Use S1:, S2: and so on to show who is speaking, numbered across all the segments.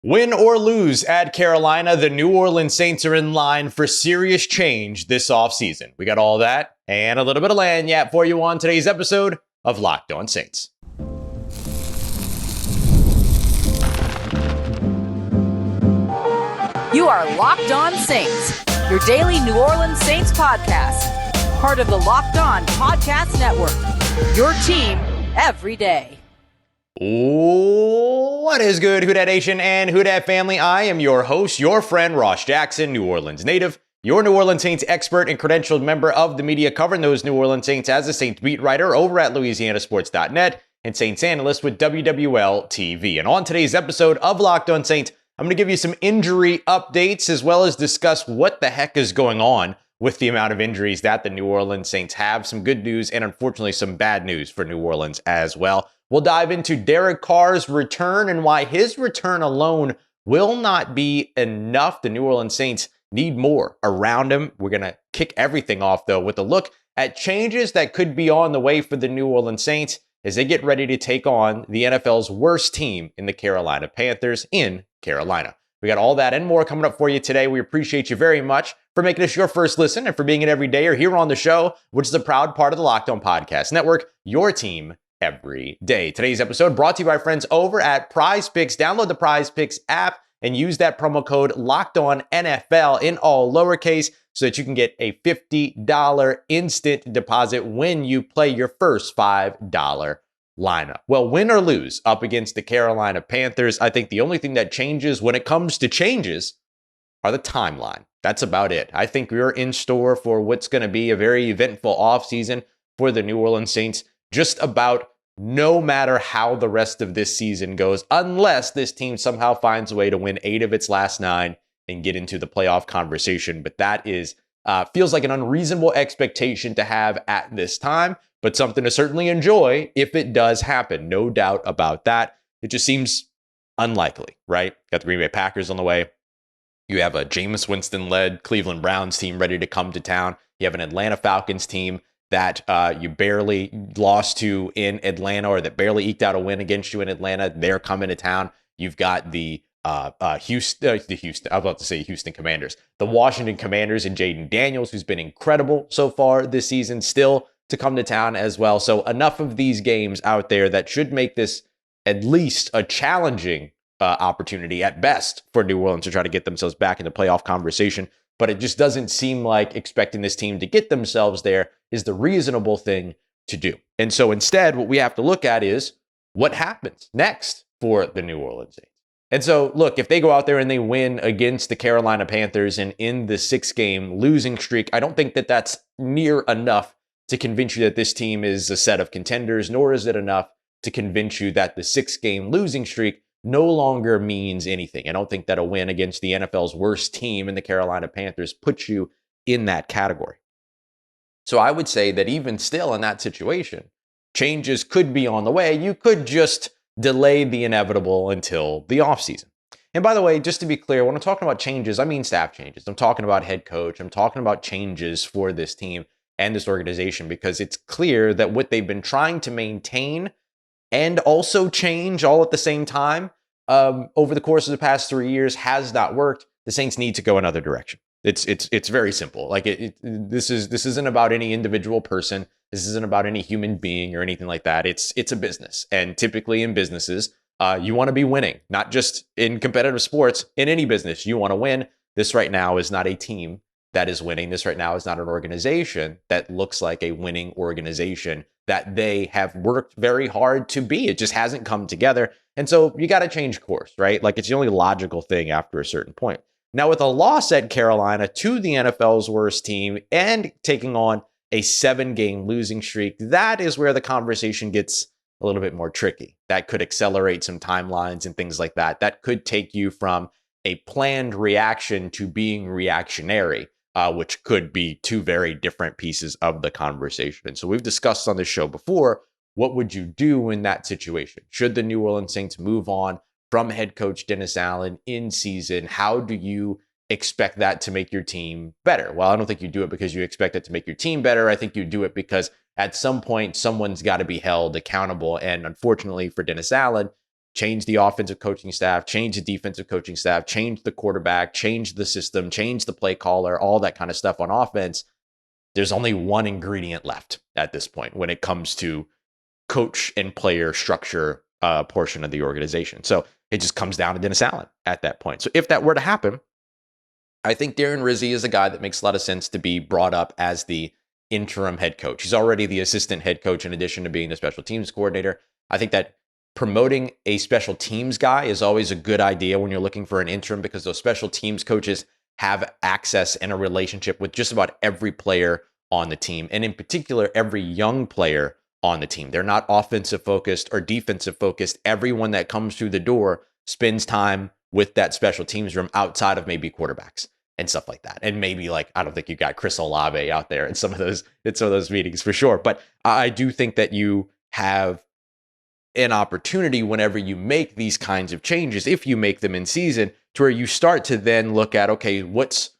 S1: Win or lose at Carolina, the New Orleans Saints are in line for serious change this offseason. We got all that and a little bit of lagniappe for you on today's episode of Locked On Saints.
S2: You are Locked On Saints, your daily New Orleans Saints podcast. Part of the Locked On Podcast Network, your team every day.
S1: What is good, Who Dat Nation and Who Dat family? I am your host, your friend, Ross Jackson, New Orleans native, your New Orleans Saints expert and credentialed member of the media covering those New Orleans Saints as a Saints beat writer over at LouisianaSports.net and Saints analyst with WWL TV. And on today's episode of Locked On Saints, I'm going to give you some injury updates as well as discuss what the heck is going on with the amount of injuries that the New Orleans Saints have. Some good news and unfortunately some bad news for New Orleans as well. We'll dive into Derek Carr's return and why his return alone will not be enough. The New Orleans Saints need more around him. We're going to kick everything off, though, with a look at changes that could be on the way for the New Orleans Saints as they get ready to take on the NFL's worst team in the Carolina Panthers in Carolina. We got all that and more coming up for you today. We appreciate you very much for making us your first listen and for being an everydayer here on the show, which is a proud part of the Locked On Podcast Network, your team every day. Today's episode brought to you by friends over at Prize Picks. Download the Prize Picks app and use that promo code LOCKEDONNFL in all lowercase so that you can get a $50 instant deposit when you play your first $5 lineup. Well, win or lose up against the Carolina Panthers, I think the only thing that changes when it comes to changes are the timeline. That's about it. I think we're in store for what's going to be a very eventful offseason for the New Orleans Saints, just about no matter how the rest of this season goes, unless this team somehow finds a way to win 8 of its last 9 and get into the playoff conversation. But that is feels like an unreasonable expectation to have at this time, but something to certainly enjoy if it does happen. No doubt about that. It just seems unlikely, right? Got the Green Bay Packers on the way. You have a Jameis Winston-led Cleveland Browns team ready to come to town. You have an Atlanta Falcons team that you barely lost to in Atlanta, or that barely eked out a win against you in Atlanta. They're coming to town. You've got the Houston Commanders, the Washington Commanders, and Jaden Daniels, who's been incredible so far this season, still to come to town as well. So enough of these games out there that should make this at least a challenging opportunity at best for New Orleans to try to get themselves back in the playoff conversation. But it just doesn't seem like expecting this team to get themselves there is the reasonable thing to do. And so instead, what we have to look at is what happens next for the New Orleans Saints. And so, look, if they go out there and they win against the Carolina Panthers and in the 6-game losing streak, I don't think that that's near enough to convince you that this team is a set of contenders, nor is it enough to convince you that the 6-game losing streak no longer means anything. I don't think that a win against the NFL's worst team in the Carolina Panthers puts you in that category. So I would say that even still in that situation, changes could be on the way. You could just delay the inevitable until the offseason. And by the way, just to be clear, when I'm talking about changes, I mean staff changes. I'm talking about head coach. I'm talking about changes for this team and this organization, because it's clear that what they've been trying to maintain and also change all at the same time over the course of the past 3 years has not worked. The Saints need to go another direction. It's very simple. Like this isn't about any individual person. This isn't about any human being or anything like that. It's a business, and typically in businesses, you want to be winning. Not just in competitive sports. In any business, you want to win. This right now is not a team that is winning. This right now is not an organization that looks like a winning organization that they have worked very hard to be. It just hasn't come together. And so you got to change course, right? Like it's the only logical thing after a certain point. Now, with a loss at Carolina to the NFL's worst team and taking on a 7-game losing streak, that is where the conversation gets a little bit more tricky. That could accelerate some timelines and things like that. That could take you from a planned reaction to being reactionary, which could be two very different pieces of the conversation. And so we've discussed on this show before, what would you do in that situation? Should the New Orleans Saints move on from head coach Dennis Allen in season? How do you expect that to make your team better? Well, I don't think you do it because you expect it to make your team better. I think you do it because at some point, someone's got to be held accountable. And unfortunately for Dennis Allen, change the offensive coaching staff, change the defensive coaching staff, change the quarterback, change the system, change the play caller, all that kind of stuff on offense. There's only one ingredient left at this point when it comes to coach and player structure portion of the organization. So it just comes down to Dennis Allen at that point. So if that were to happen, I think Darren Rizzi is a guy that makes a lot of sense to be brought up as the interim head coach. He's already the assistant head coach in addition to being the special teams coordinator. I think that promoting a special teams guy is always a good idea when you're looking for an interim, because those special teams coaches have access and a relationship with just about every player on the team, and in particular, every young player on the team. They're not offensive focused or defensive focused. Everyone that comes through the door spends time with that special teams room outside of maybe quarterbacks and stuff like that. And maybe, like, I don't think you got Chris Olave out there in some of those meetings for sure. But I do think that you have an opportunity whenever you make these kinds of changes, if you make them in season, to where you start to then look at, okay, what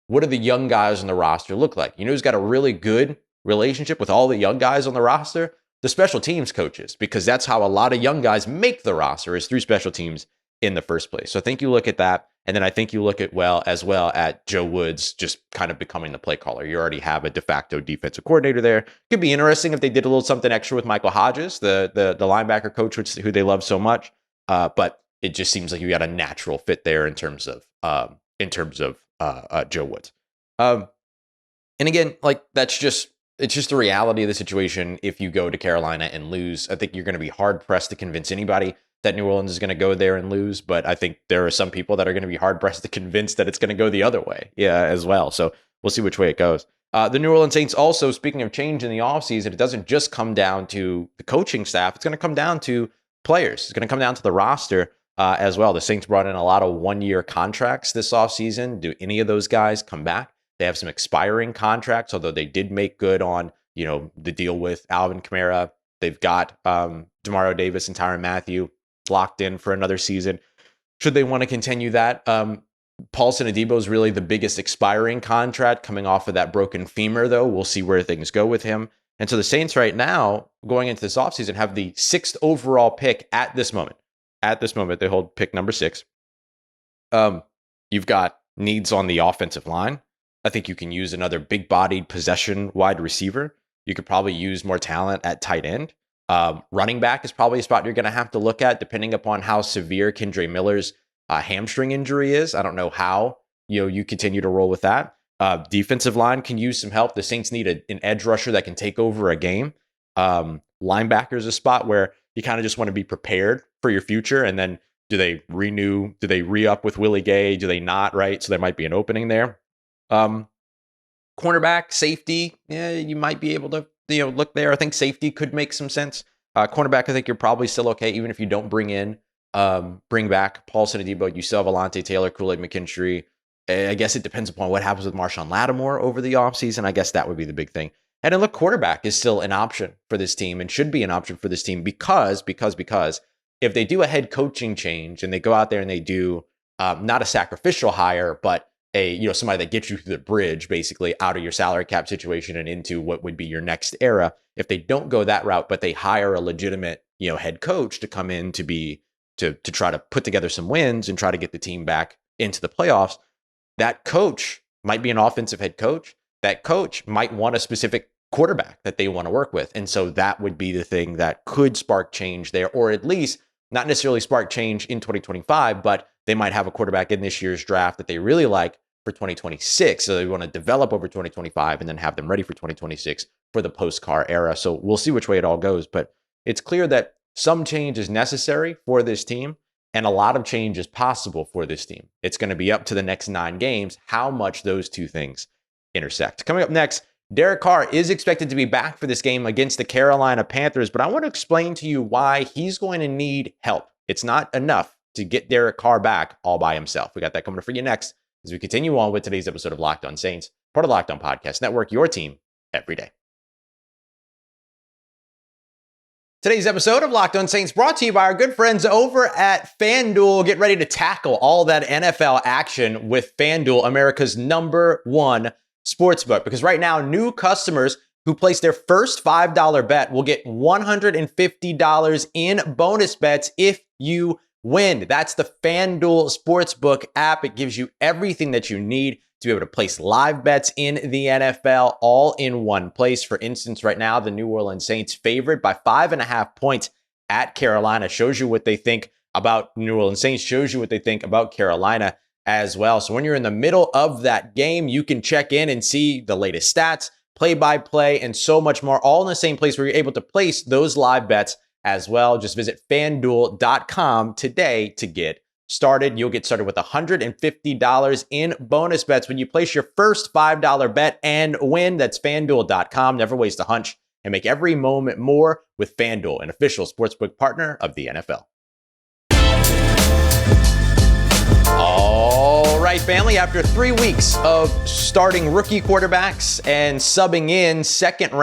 S1: do the young guys on the roster look like? You know who's got a really good relationship with all the young guys on the roster? The special teams coaches, because that's how a lot of young guys make the roster, is through special teams in the first place. So I think you look at that, and then I think you look at as well at Joe Woods just kind of becoming the play caller. You already have a de facto defensive coordinator there. Could be interesting if they did a little something extra with Michael Hodges, the linebacker coach, who they love so much. But it just seems like you got a natural fit there in terms of Joe Woods. And again, like, it's just the reality of the situation. If you go to Carolina and lose, I think you're going to be hard pressed to convince anybody that New Orleans is going to go there and lose. But I think there are some people that are going to be hard pressed to convince that it's going to go the other way, as well. So we'll see which way it goes. The New Orleans Saints also, speaking of change in the offseason, it doesn't just come down to the coaching staff. It's going to come down to players. It's going to come down to the roster as well. The Saints brought in a lot of one-year contracts this offseason. Do any of those guys come back? They have some expiring contracts, although they did make good on, the deal with Alvin Kamara. They've got Demario Davis and Tyrann Mathieu locked in for another season. Should they want to continue that? Paulson Adebo is really the biggest expiring contract coming off of that broken femur, though. We'll see where things go with him. And so the Saints right now, going into this offseason, have the 6th overall pick at this moment. At this moment, they hold pick number 6. You've got needs on the offensive line. I think you can use another big-bodied possession wide receiver. You could probably use more talent at tight end. Running back is probably a spot you're going to have to look at, depending upon how severe Kendre Miller's hamstring injury is. I don't know how you continue to roll with that. Defensive line can use some help. The Saints need an edge rusher that can take over a game. Linebacker is a spot where you kind of just want to be prepared for your future. And then do they re-up with Willie Gay? Do they not, right? So there might be an opening there. Cornerback, safety, you might be able to look there. I think safety could make some sense. Cornerback, I think you're probably still okay, even if you don't bring back Paulson Adebo. You still have Alontae Taylor, Kool-Aid McKinstry. I guess it depends upon what happens with Marshawn Lattimore over the offseason. I guess that would be the big thing. And then look, quarterback is still an option for this team and should be an option for this team because if they do a head coaching change and they go out there and they do not a sacrificial hire, but somebody that gets you through the bridge, basically out of your salary cap situation and into what would be your next era. If they don't go that route, but they hire a legitimate, head coach to come in to try to put together some wins and try to get the team back into the playoffs, that coach might be an offensive head coach. That coach might want a specific quarterback that they want to work with. And so that would be the thing that could spark change there, or at least not necessarily spark change in 2025, but they might have a quarterback in this year's draft that they really like for 2026. So they want to develop over 2025 and then have them ready for 2026 for the post-Carr era. So we'll see which way it all goes. But it's clear that some change is necessary for this team and a lot of change is possible for this team. It's going to be up to the next 9 games how much those two things intersect. Coming up next, Derek Carr is expected to be back for this game against the Carolina Panthers, but I want to explain to you why he's going to need help. It's not enough to get Derek Carr back all by himself. We got that coming up for you next as we continue on with today's episode of Locked On Saints, part of Locked On Podcast Network, your team every day. Today's episode of Locked On Saints brought to you by our good friends over at FanDuel. Get ready to tackle all that NFL action with FanDuel, America's #1 sportsbook. Because right now, new customers who place their first $5 bet will get $150 in bonus bets if you win. That's the FanDuel Sportsbook app. It gives you everything that you need to be able to place live bets in the NFL all in one place. For instance, right now, the New Orleans Saints favored by 5.5 points at Carolina. Shows you what they think about New Orleans Saints, shows you what they think about Carolina as well. So when you're in the middle of that game, you can check in and see the latest stats, play-by-play, and so much more, all in the same place where you're able to place those live bets as well. Just visit FanDuel.com today to get started. You'll get started with $150 in bonus bets when you place your first $5 bet and win. That's FanDuel.com. Never waste a hunch and make every moment more with FanDuel, an official sportsbook partner of the NFL. All right, family, after 3 weeks of starting rookie quarterbacks and subbing in second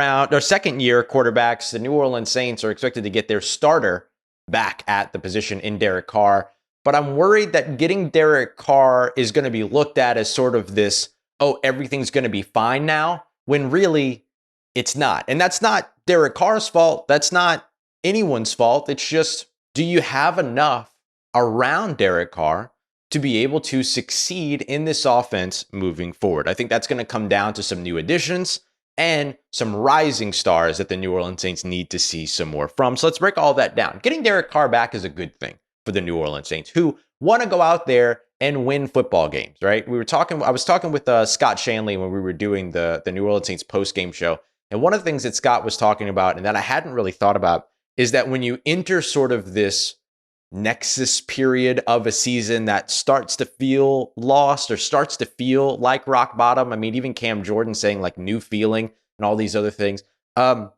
S1: year quarterbacks, the New Orleans Saints are expected to get their starter back at the position in Derek Carr. But I'm worried that getting Derek Carr is going to be looked at as sort of this, oh, everything's going to be fine now, when really it's not. And that's not Derek Carr's fault. That's not anyone's fault. It's just, do you have enough around Derek Carr to be able to succeed in this offense moving forward? I think that's going to come down to some new additions and some rising stars that the New Orleans Saints need to see some more from. So let's break all that down. Getting Derek Carr back is a good thing for the New Orleans Saints, who want to go out there and win football games, right? I was talking with Scott Shanley when we were doing the New Orleans Saints post-game show. And one of the things that Scott was talking about, and that I hadn't really thought about, is that when you enter sort of this nexus period of a season that starts to feel lost or starts to feel like rock bottom. I mean, even Cam Jordan saying like new feeling and all these other things. And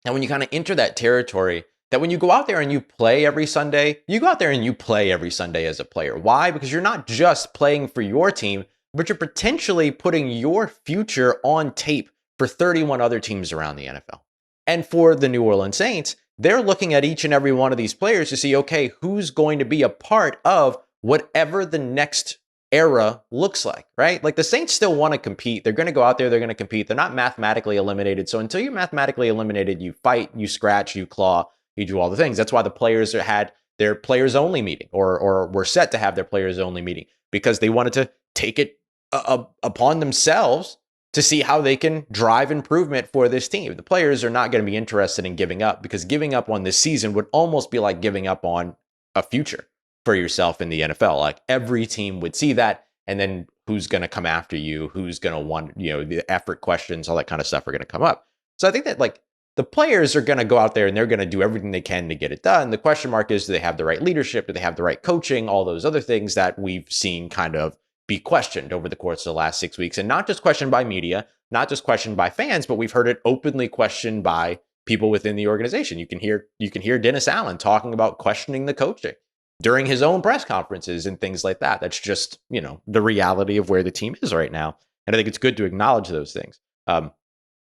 S1: when you kind of enter that territory, that when you go out there and you play every Sunday, you go out there and you play every Sunday as a player. Why? Because you're not just playing for your team, but you're potentially putting your future on tape for 31 other teams around the NFL. And for the New Orleans Saints, they're looking at each and every one of these players to see, okay, who's going to be a part of whatever the next era looks like, right? Like the Saints still want to compete. They're going to go out there. They're going to compete. They're not mathematically eliminated. So until you're mathematically eliminated, you fight, you scratch, you claw, you do all the things. That's why the players had their players only meeting or were set to have their players only meeting, because they wanted to take it upon themselves to see how they can drive improvement for this team. The players are not going to be interested in giving up, because giving up on this season would almost be like giving up on a future for yourself in the NFL. Like every team would see that, and then who's going to come after you? Who's going to want, the effort questions, all that kind of stuff are going to come up. So I think that like the players are going to go out there and they're going to do everything they can to get it done. The question mark is, do they have the right leadership? Do they have the right coaching? All those other things that we've seen kind of be questioned over the course of the last 6 weeks, and not just questioned by media, not just questioned by fans, but we've heard it openly questioned by people within the organization. You can hear Dennis Allen talking about questioning the coaching during his own press conferences and things like that. That's just, the reality of where the team is right now. And I think it's good to acknowledge those things.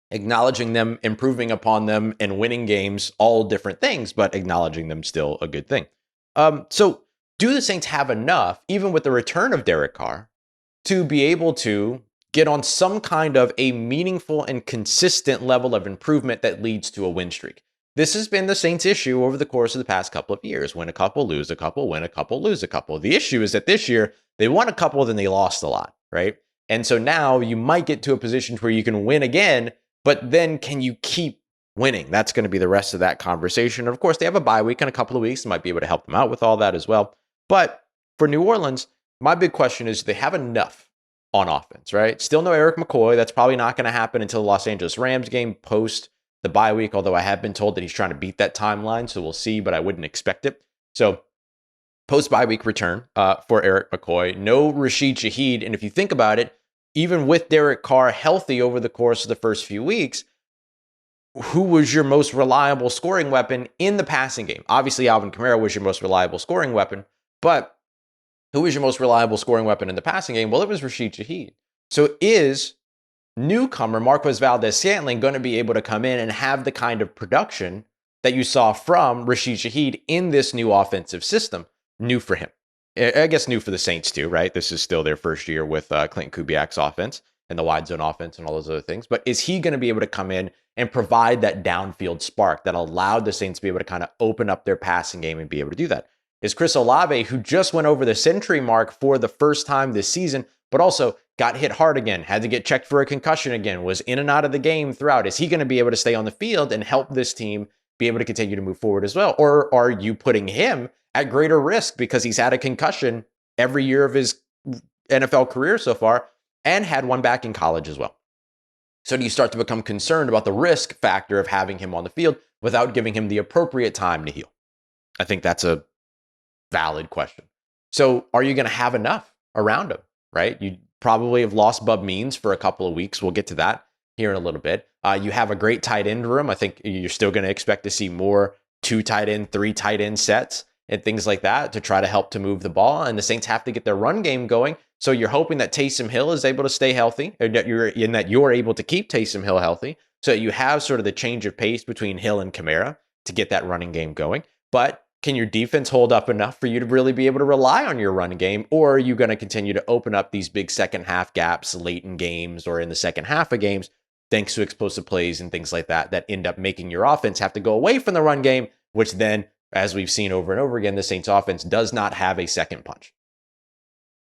S1: Acknowledging them, improving upon them, and winning games, all different things, but acknowledging them still a good thing. So do the Saints have enough, even with the return of Derek Carr, to be able to get on some kind of a meaningful and consistent level of improvement that leads to a win streak? This has been the Saints' issue over the course of the past couple of years. Win a couple, lose a couple, win a couple, lose a couple. The issue is that this year, they won a couple, then they lost a lot, right? And so now you might get to a position where you can win again, but then can you keep winning? That's going to be the rest of that conversation. And of course, they have a bye week in a couple of weeks. They might be able to help them out with all that as well. But for New Orleans, my big question is, do they have enough on offense, right? Still no Eric McCoy. That's probably not going to happen until the Los Angeles Rams game post the bye week, although I have been told that he's trying to beat that timeline, so we'll see, but I wouldn't expect it. So post bye week return for Eric McCoy. No Rashid Shaheed. And if you think about it, even with Derek Carr healthy over the course of the first few weeks, who was your most reliable scoring weapon in the passing game? Obviously, Alvin Kamara was your most reliable scoring weapon, but who was your most reliable scoring weapon in the passing game? Well, it was Rashid Shaheed. So is newcomer Marquez Valdes-Scantling going to be able to come in and have the kind of production that you saw from Rashid Shaheed in this new offensive system? New for him. I guess new for the Saints too, right? This is still their first year with Klint Kubiak's offense. and the wide zone offense and all those other things. But is he going to be able to come in and provide that downfield spark that allowed the Saints to be able to kind of open up their passing game and be able to do that? Is Chris Olave, who just went over the century mark for the first time this season, but also got hit hard again, had to get checked for a concussion again, was in and out of the game throughout, is he going to be able to stay on the field and help this team be able to continue to move forward as well? Or are you putting him at greater risk because he's had a concussion every year of his NFL career so far and had one back in college as well? So do you start to become concerned about the risk factor of having him on the field without giving him the appropriate time to heal? I think that's a valid question. So are you going to have enough around him, right? You probably have lost Bub Means for a couple of weeks. We'll get to that here in a little bit. You have a great tight end room. I think you're still going to expect to see more 2 tight end, 3 tight end sets and things like that to try to help to move the ball. And the Saints have to get their run game going. So you're hoping that Taysom Hill is able to stay healthy, or that you're able to keep Taysom Hill healthy. So you have sort of the change of pace between Hill and Kamara to get that running game going. But can your defense hold up enough for you to really be able to rely on your run game? Or are you going to continue to open up these big second half gaps late in games or in the second half of games, thanks to explosive plays and things like that, that end up making your offense have to go away from the run game, which then, as we've seen over and over again, the Saints offense does not have a second punch.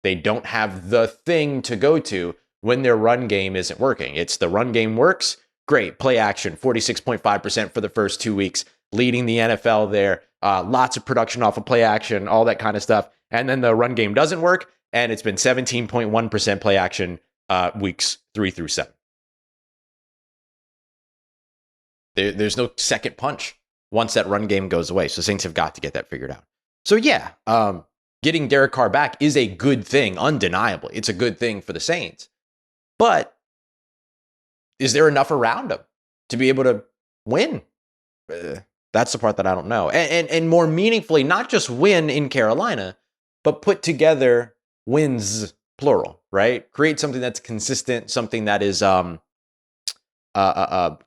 S1: They don't have the thing to go to when their run game isn't working. It's the run game works, great, play action, 46.5% for the first 2 weeks, leading the NFL there. Lots of production off of play action, all that kind of stuff. And then the run game doesn't work, and it's been 17.1% play action weeks 3 through 7. There's no second punch once that run game goes away. So Saints have got to get that figured out. So yeah, getting Derek Carr back is a good thing, undeniably. It's a good thing for the Saints. But is there enough around him to be able to win? That's the part that I don't know. And more meaningfully, not just win in Carolina, but put together wins, plural, right? Create something that's consistent, something that is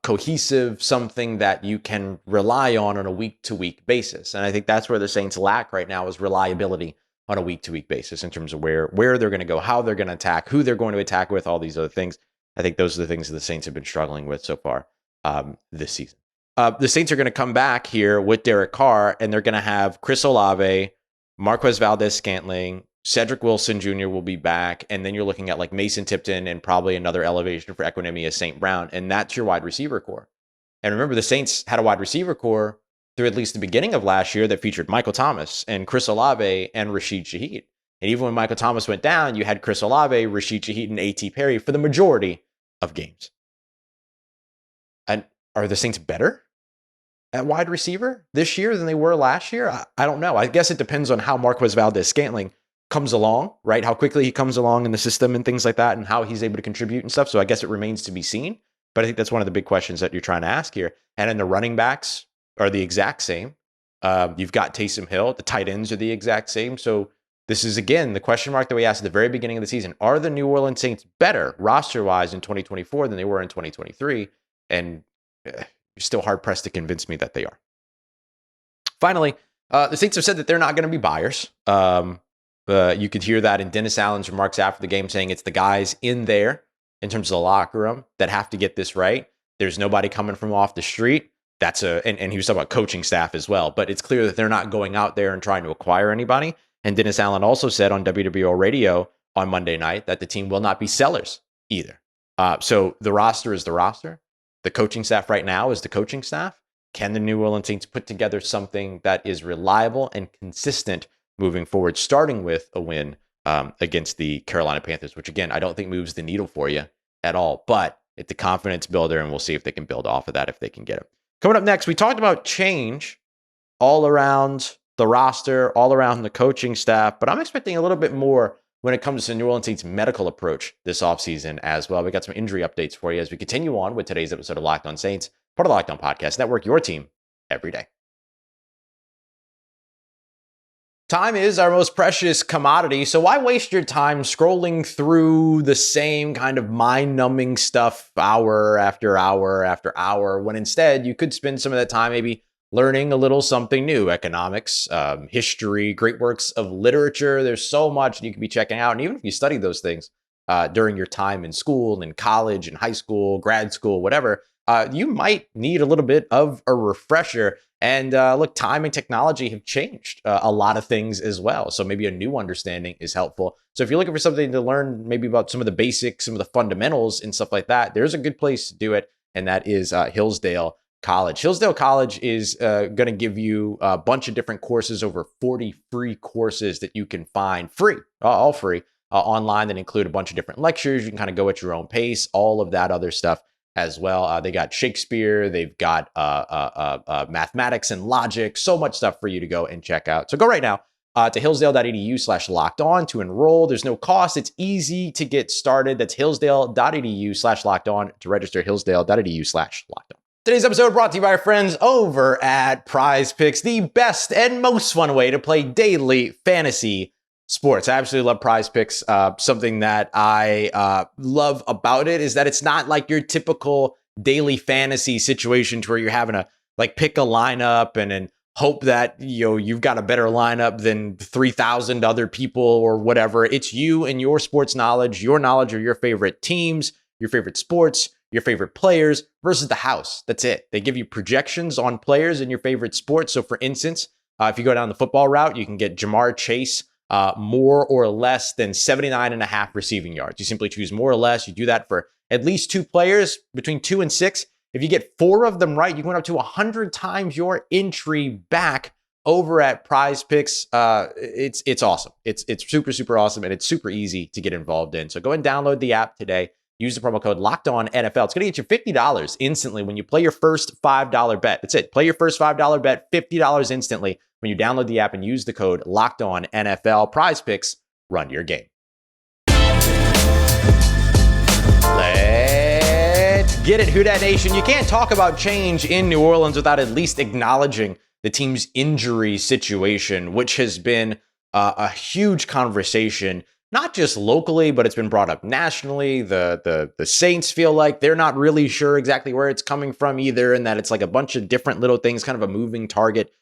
S1: cohesive, something that you can rely on a week-to-week basis. And I think that's where the Saints lack right now, is reliability on a week-to-week basis in terms of where they're going to go, how they're going to attack, who they're going to attack with, all these other things. I think those are the things that the Saints have been struggling with so far this season. The Saints are going to come back here with Derek Carr, and they're going to have Chris Olave, Marquez Valdes-Scantling, Cedric Wilson Jr. will be back, and then you're looking at like Mason Tipton and probably another elevation for Equanimeous St. Brown, and that's your wide receiver core. And remember, the Saints had a wide receiver core through at least the beginning of last year that featured Michael Thomas and Chris Olave and Rashid Shaheed. And even when Michael Thomas went down, you had Chris Olave, Rashid Shaheed, and A.T. Perry for the majority of games. And are the Saints better at wide receiver this year than they were last year? I don't know. I guess it depends on how Marquez Valdes-Scantling comes along, right? How quickly he comes along in the system and things like that, and how he's able to contribute and stuff. So I guess it remains to be seen. But I think that's one of the big questions that you're trying to ask here. And then the running backs are the exact same. You've got Taysom Hill. The tight ends are the exact same. So this is, again, the question mark that we asked at the very beginning of the season. Are the New Orleans Saints better roster-wise in 2024 than they were in 2023? And you're still hard-pressed to convince me that they are. Finally, the Saints have said that they're not going to be buyers. You could hear that in Dennis Allen's remarks after the game, saying it's the guys in there in terms of the locker room that have to get this right. There's nobody coming from off the street. And he was talking about coaching staff as well, but it's clear that they're not going out there and trying to acquire anybody. And Dennis Allen also said on WWL radio on Monday night that the team will not be sellers either. So the roster is the roster. The coaching staff right now is the coaching staff. Can the New Orleans Saints put together something that is reliable and consistent moving forward, starting with a win against the Carolina Panthers, which, again, I don't think moves the needle for you at all, but it's a confidence builder, and we'll see if they can build off of that if they can get it. Coming up next, we talked about change all around the roster, all around the coaching staff, but I'm expecting a little bit more when it comes to New Orleans Saints' medical approach this offseason as well. We got some injury updates for you as we continue on with today's episode of Locked On Saints, part of the Locked On Podcast Network, your team every day. Time is our most precious commodity, so why waste your time scrolling through the same kind of mind-numbing stuff hour after hour after hour, when instead you could spend some of that time maybe learning a little something new, economics, history, great works of literature. There's so much you could be checking out, and even if you study those things, during your time in school, in college, in high school, grad school, whatever, you might need a little bit of a refresher. And look, time and technology have changed a lot of things as well. So maybe a new understanding is helpful. So if you're looking for something to learn maybe about some of the basics, some of the fundamentals and stuff like that, there's a good place to do it. And that is Hillsdale College. Hillsdale College is going to give you a bunch of different courses, over 40 free courses that you can find free, all free online, that include a bunch of different lectures. You can kind of go at your own pace, all of that other stuff as well. They got Shakespeare, they've got mathematics and logic, so much stuff for you to go and check out. So go right now to hillsdale.edu/locked-on to enroll. There's no cost. It's easy to get started. That's hillsdale.edu/locked-on to register, hillsdale.edu/locked-on. Today's episode brought to you by our friends over at Prize Picks, the best and most fun way to play daily fantasy sports. I absolutely love Prize Picks. Something that I love about it is that it's not like your typical daily fantasy situation to where you're having to like pick a lineup and then hope that you've got a better lineup than 3,000 other people or whatever. It's you and your sports knowledge of your favorite teams, your favorite sports, your favorite players versus the house. That's it. They give you projections on players in your favorite sports. So for instance, if you go down the football route, you can get Jamar Chase more or less than 79.5 receiving yards. You simply choose more or less. You do that for at least 2 players, between 2 and 6. If you get 4 of them right, you can win up to 100 times your entry back over at Prize Picks. It's awesome. It's super, super awesome, and it's super easy to get involved in. So go and download the app today. Use the promo code LOCKEDONNFL. It's going to get you $50 instantly when you play your first $5 bet. That's it. Play your first $5 bet, $50 instantly when you download the app and use the code LOCKEDONNFL. Prize Picks, run your game. Let's get it, Who Dat Nation. You can't talk about change in New Orleans without at least acknowledging the team's injury situation, which has been a huge conversation, not just locally, but it's been brought up nationally. The Saints feel like they're not really sure exactly where it's coming from either, and that it's like a bunch of different little things, kind of a moving target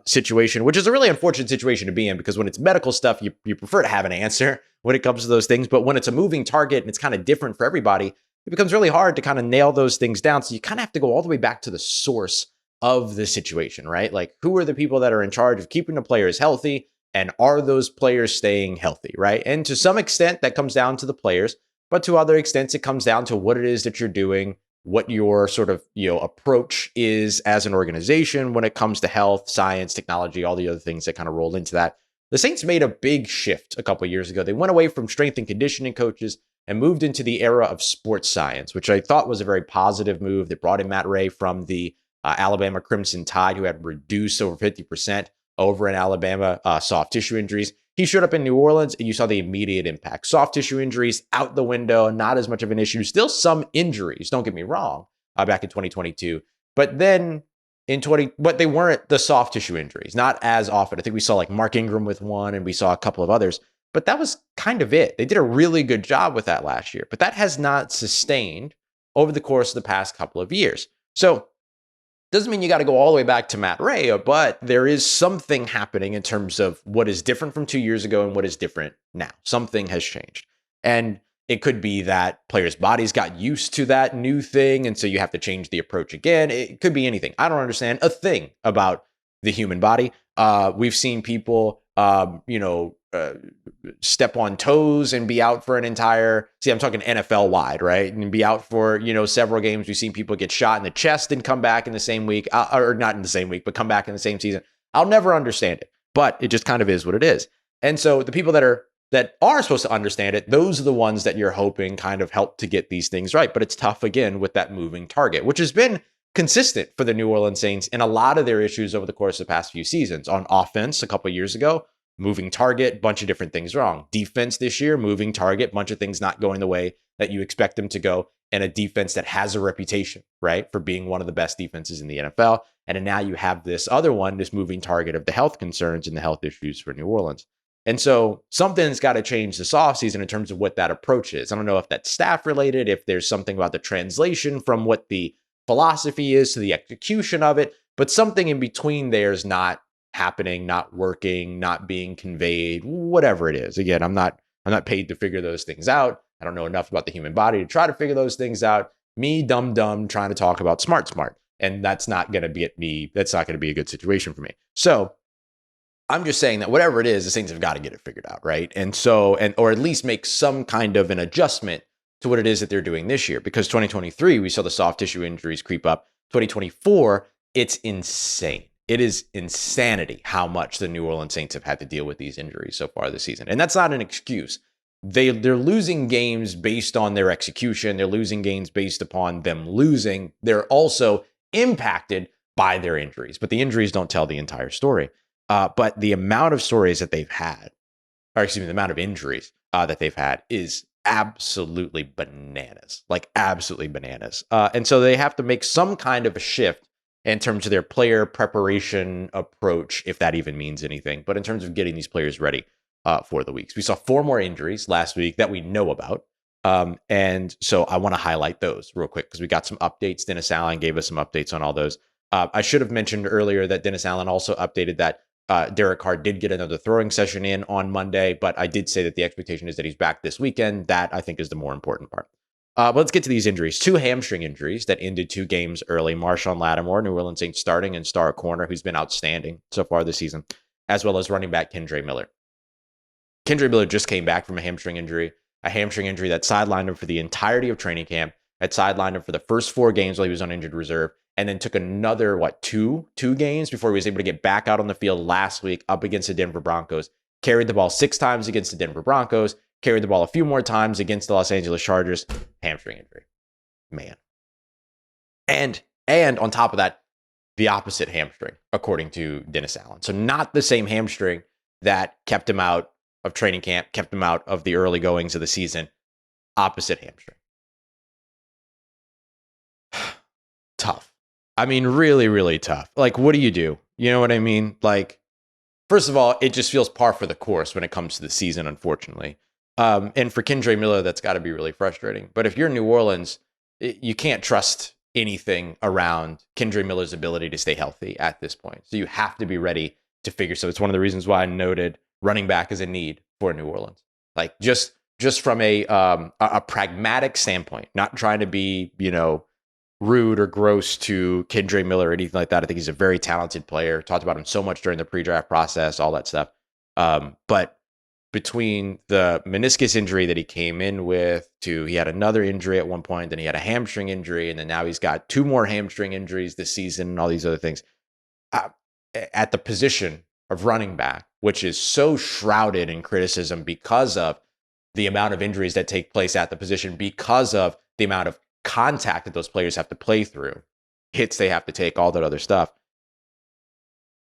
S1: situation, which is a really unfortunate situation to be in, because when it's medical stuff, you prefer to have an answer when it comes to those things. But when it's a moving target and it's kind of different for everybody, it becomes really hard to kind of nail those things down. So you kind of have to go all the way back to the source of the situation, right? Like, who are the people that are in charge of keeping the players healthy? And are those players staying healthy, right? And to some extent, that comes down to the players, but to other extents, it comes down to what it is that you're doing, what your sort of approach is as an organization when it comes to health, science, technology, all the other things that kind of roll into that. The Saints made a big shift a couple of years ago. They went away from strength and conditioning coaches and moved into the era of sports science, which I thought was a very positive move. They brought in Matt Ray from the Alabama Crimson Tide, who had reduced over 50% over in Alabama, soft tissue injuries. He showed up in New Orleans and you saw the immediate impact. Soft tissue injuries out the window, not as much of an issue. Still some injuries, don't get me wrong, back in 2022. But then but they weren't the soft tissue injuries, not as often. I think we saw like Mark Ingram with one, and we saw a couple of others, but that was kind of it. They did a really good job with that last year, but that has not sustained over the course of the past couple of years. So doesn't mean you got to go all the way back to Matt Ray, but there is something happening in terms of what is different from 2 years ago and what is different now. Something has changed. And it could be that players' bodies got used to that new thing, and so you have to change the approach again. It could be anything. I don't understand a thing about the human body. We've seen people, step on toes and be out for an entire, I'm talking NFL wide, right? And be out for, several games. We've seen people get shot in the chest and come back in the same week, or not in the same week, but come back in the same season. I'll never understand it, but it just kind of is what it is. And so the people that are supposed to understand it, those are the ones that you're hoping kind of help to get these things right. But it's tough again with that moving target, which has been consistent for the New Orleans Saints in a lot of their issues over the course of the past few seasons. On offense, a couple of years ago, moving target, bunch of different things wrong. Defense this year, moving target, bunch of things not going the way that you expect them to go. And a defense that has a reputation, right, for being one of the best defenses in the NFL. And then now you have this other one, this moving target of the health concerns and the health issues for New Orleans. And so something's got to change this offseason in terms of what that approach is. I don't know if that's staff related, if there's something about the translation from what the philosophy is to the execution of it, but something in between there is not happening, not working, not being conveyed, whatever it is. Again, I'm not paid to figure those things out. I don't know enough about the human body to try to figure those things out. Me, dumb, trying to talk about smart. And that's not going to be a good situation for me. So I'm just saying that whatever it is, the Saints have got to get it figured out, right? And so, or at least make some kind of an adjustment to what it is that they're doing this year. Because 2023, we saw the soft tissue injuries creep up. 2024, it's insane. It is insanity how much the New Orleans Saints have had to deal with these injuries so far this season. And that's not an excuse. They're losing games based on their execution. They're losing games based upon them losing. They're also impacted by their injuries. But the injuries don't tell the entire story. But the amount of stories that they've had, the amount of injuries that they've had is absolutely bananas, like absolutely bananas. And so they have to make some kind of a shift in terms of their player preparation approach, if that even means anything. But in terms of getting these players ready for the weeks, we saw 4 more injuries last week that we know about. And so I want to highlight those real quick because we got some updates. Dennis Allen gave us some updates on all those. I should have mentioned earlier that Dennis Allen also updated that Derek Carr did get another throwing session in on Monday, but I did say that the expectation is that he's back this weekend. That, I think, is the more important part. But let's get to these injuries. 2 hamstring injuries that ended 2 games early. Marshawn Lattimore, New Orleans Saints starting and star corner, who's been outstanding so far this season, as well as running back Kendre Miller. Kendre Miller just came back from a hamstring injury that sidelined him for the entirety of training camp, had sidelined him for the first 4 games while he was on injured reserve, and then took another, two games before he was able to get back out on the field last week up against the Denver Broncos. Carried the ball 6 times against the Denver Broncos, carried the ball a few more times against the Los Angeles Chargers. Hamstring injury. Man. And on top of that, the opposite hamstring, according to Dennis Allen. So not the same hamstring that kept him out of training camp, kept him out of the early goings of the season. Opposite hamstring. Tough. I mean, really, really tough. Like, what do? You know what I mean? Like, first of all, it just feels par for the course when it comes to the season, unfortunately. And for Kendre Miller, that's got to be really frustrating. But if you're New Orleans, you can't trust anything around Kendre Miller's ability to stay healthy at this point. So you have to be ready to figure. So it's one of the reasons why I noted running back is a need for New Orleans. Like, just from a pragmatic standpoint, not trying to be, rude or gross to Kendre Miller or anything like that. I think he's a very talented player. Talked about him so much during the pre-draft process, all that stuff. But between the meniscus injury that he came in with, he had another injury at one point, then he had a hamstring injury, and then now he's got 2 more hamstring injuries this season and all these other things. At the position of running back, which is so shrouded in criticism because of the amount of injuries that take place at the position, because of the amount of contact that those players have to play through, hits they have to take, all that other stuff.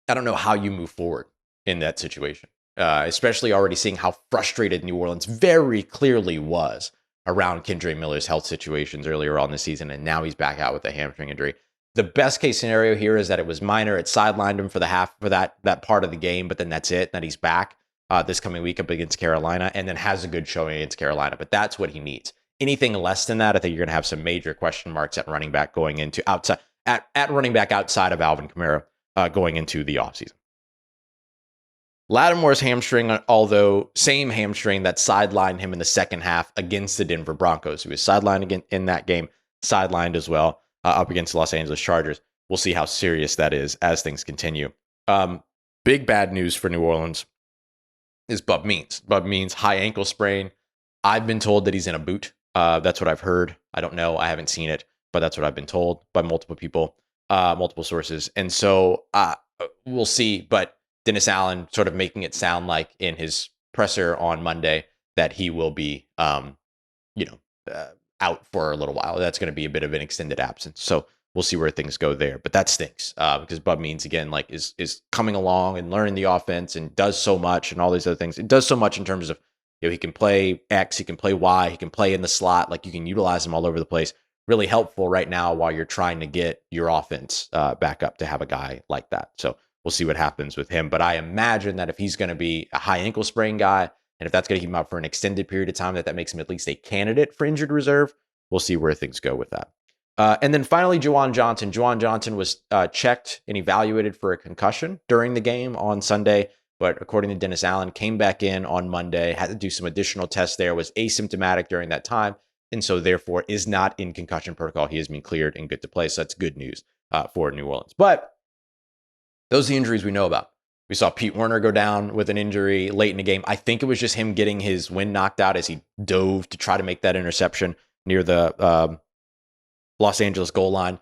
S1: I don't know how you move forward in that situation, especially already seeing how frustrated New Orleans very clearly was around Kendre Miller's health situations earlier on this season, and now he's back out with a hamstring injury. The best case scenario here is that it was minor. It sidelined him for that part of the game, but then that's it. That he's back this coming week up against Carolina, and then has a good showing against Carolina. But that's what he needs. Anything less than that, I think you're going to have some major question marks at running back going into at running back outside of Alvin Kamara going into the offseason. Lattimore's hamstring, although same hamstring that sidelined him in the second half against the Denver Broncos. He was sidelined again in that game, sidelined as well up against the Los Angeles Chargers. We'll see how serious that is as things continue. Big bad news for New Orleans is Bub Means. Bub Means high ankle sprain. I've been told that he's in a boot. That's what I've heard. I don't know. I haven't seen it, but that's what I've been told by multiple people, multiple sources. And so we'll see. But Dennis Allen sort of making it sound like in his presser on Monday that he will be, out for a little while. That's going to be a bit of an extended absence. So we'll see where things go there. But that stinks because Bub Means, again, like is coming along and learning the offense and does so much and all these other things. It does so much in terms of, he can play X, he can play Y, he can play in the slot. Like, you can utilize him all over the place. Really helpful right now while you're trying to get your offense back up to have a guy like that. So we'll see what happens with him. But I imagine that if he's going to be a high ankle sprain guy, and if that's going to keep him out for an extended period of time, that makes him at least a candidate for injured reserve. We'll see where things go with that. And then finally, Juwan Johnson. Juwan Johnson was checked and evaluated for a concussion during the game on Sunday. but according to Dennis Allen, came back in on Monday, had to do some additional tests there, was asymptomatic during that time, and so therefore is not in concussion protocol. He has been cleared and good to play, so that's good news for New Orleans. But those are the injuries we know about. We saw Pete Werner go down with an injury late in the game. I think it was just him getting his wind knocked out as he dove to try to make that interception near the Los Angeles goal line.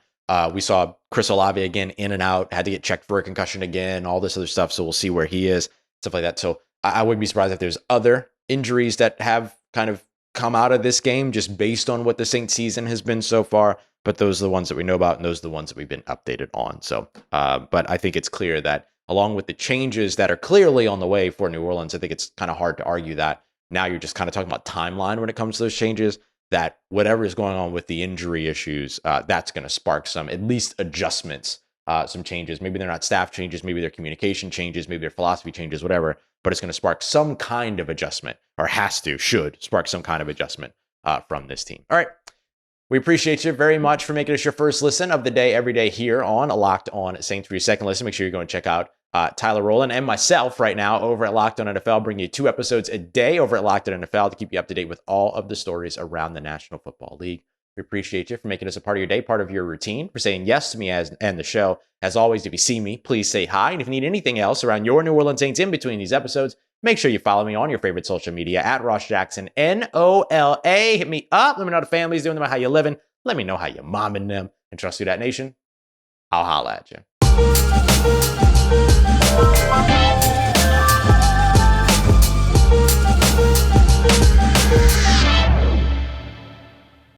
S1: We saw Chris Olave again in and out, had to get checked for a concussion again, all this other stuff. So we'll see where he is, stuff like that. So I wouldn't be surprised if there's other injuries that have kind of come out of this game just based on what the Saints season has been so far. But those are the ones that we know about, and those are the ones that we've been updated on. So, but I think it's clear that along with the changes that are clearly on the way for New Orleans, I think it's kind of hard to argue that now you're just kind of talking about timeline when it comes to those changes, that whatever is going on with the injury issues, that's going to spark some, at least adjustments, some changes. Maybe they're not staff changes, maybe they're communication changes, maybe they're philosophy changes, whatever, but it's going to spark some kind of adjustment, or should spark some kind of adjustment from this team. All right. We appreciate you very much for making us your first listen of the day every day here on Locked On Saints. For your second listen, make sure you go and check out Tyler Rowland and myself right now over at Locked On NFL, bringing you 2 episodes a day over at Locked On NFL to keep you up to date with all of the stories around the National Football League. We appreciate you for making us a part of your day, part of your routine, for saying yes to me and the show. As always, if you see me, please say hi. And if you need anything else around your New Orleans Saints in between these episodes, make sure you follow me on your favorite social media at Ross Jackson, NOLA. Hit me up. Let me know how the family's doing, how you living. Let me know how you're momming them. And trust you, that nation, I'll holla at you.